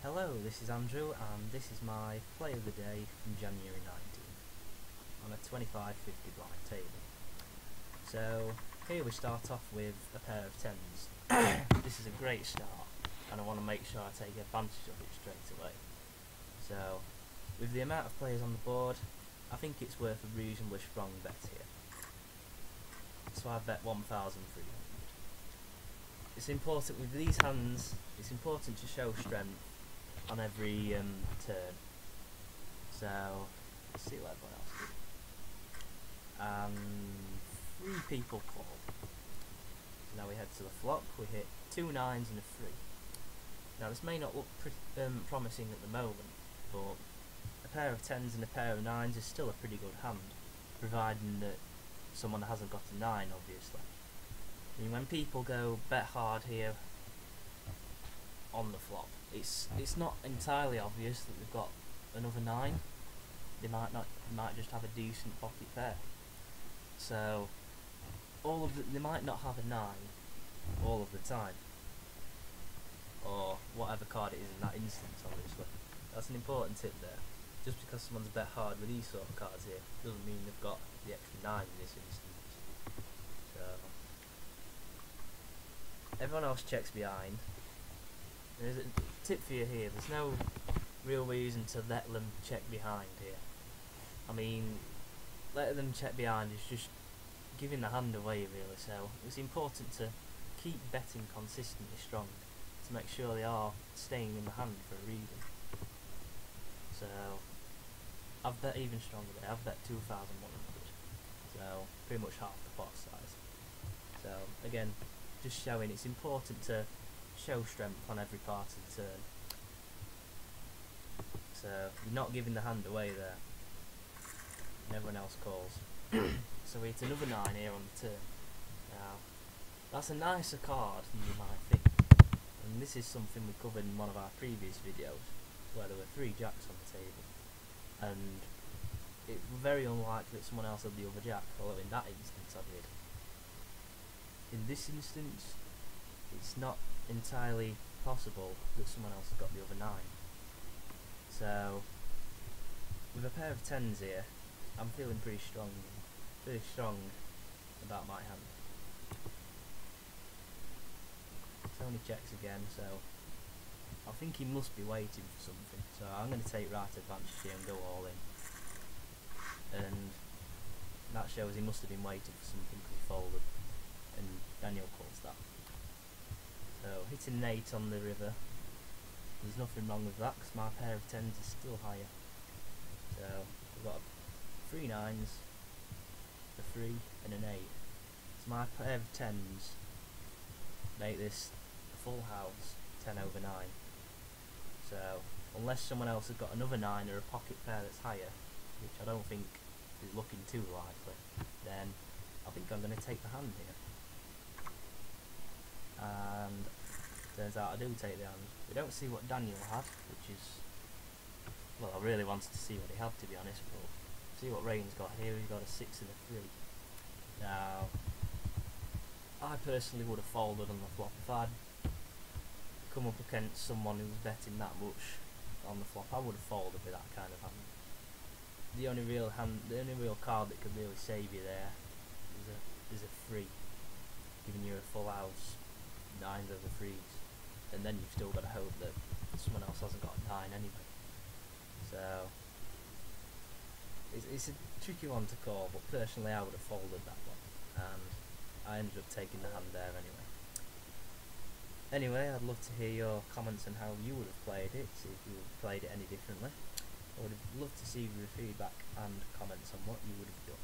Hello, this is Andrew and this is my play of the day from January 19 on a 25-50 blind table. So here we start off with a pair of 10s. This is a great start and I want to make sure I take advantage of it straight away. So with the amount of players on the board, I think it's worth a reasonably strong bet here. So I bet 1,300. It's important with these hands, it's important to show strength on every turn. So let's see what everyone else did. 3 people call. Now we head to the flop. We hit 2 9s and a 3. Now this may not look promising at the moment, but a pair of 10s and a pair of 9s is still a pretty good hand, providing that someone hasn't got a 9, obviously. I mean, when people go bet hard here on the flop, it's not entirely obvious that they've got another 9. They might just have a decent pocket pair. So they might not have a 9 all of the time, or whatever card it is in that instance. Obviously, that's an important tip there. Just because someone's bet hard with these sort of cards here doesn't mean they've got the extra 9 in this instance. So everyone else checks behind. There's a tip for you here. There's no real reason to let them check behind here. I mean, letting them check behind is just giving the hand away, really. So it's important to keep betting consistently strong to make sure they are staying in the hand for a reason. So I've bet even stronger there. I've bet 2,100. So pretty much half the pot size. So again, just showing it's important to show strength on every part of the turn. So you're not giving the hand away there, and everyone else calls. So we hit another 9 here on the turn. Now that's a nicer card than you might think, and this is something we covered in one of our previous videos where there were 3 jacks on the table, and it's very unlikely that someone else had the other jack, although in that instance I did. In this instance, it's not entirely possible that someone else has got the other 9. So with a pair of 10s here, I'm feeling pretty strong about my hand. Tony checks again, so I think he must be waiting for something. So I'm going to take right advantage here and go all in. And that shows he must have been waiting for something because he folded, and Daniel calls that. So hitting an 8 on the river, there's nothing wrong with that because my pair of 10s is still higher. So we've got 3 9s, a 3 and an 8. So my pair of 10s make this a full house, 10 over 9. So unless someone else has got another 9 or a pocket pair that's higher, which I don't think is looking too likely, then I think I'm going to take the hand here. And turns out I do take the hand. We don't see what Daniel had, which is, well, I really wanted to see what he had, to be honest, but see what Rain's got here. He's got a 6 and a 3. Now I personally would have folded on the flop if I'd come up against someone who was betting that much on the flop. I would have folded with that kind of hand. The only real card that could really save you there is a 3, giving you a full house, 9s over 3s, and then you've still got to hope that someone else hasn't got a 9 anyway. So it's a tricky one to call, but personally I would have folded that one, and I ended up taking the hand there anyway. Anyway, I'd love to hear your comments on how you would have played it, see if you would have played it any differently. I would have loved to see your feedback and comments on what you would have done.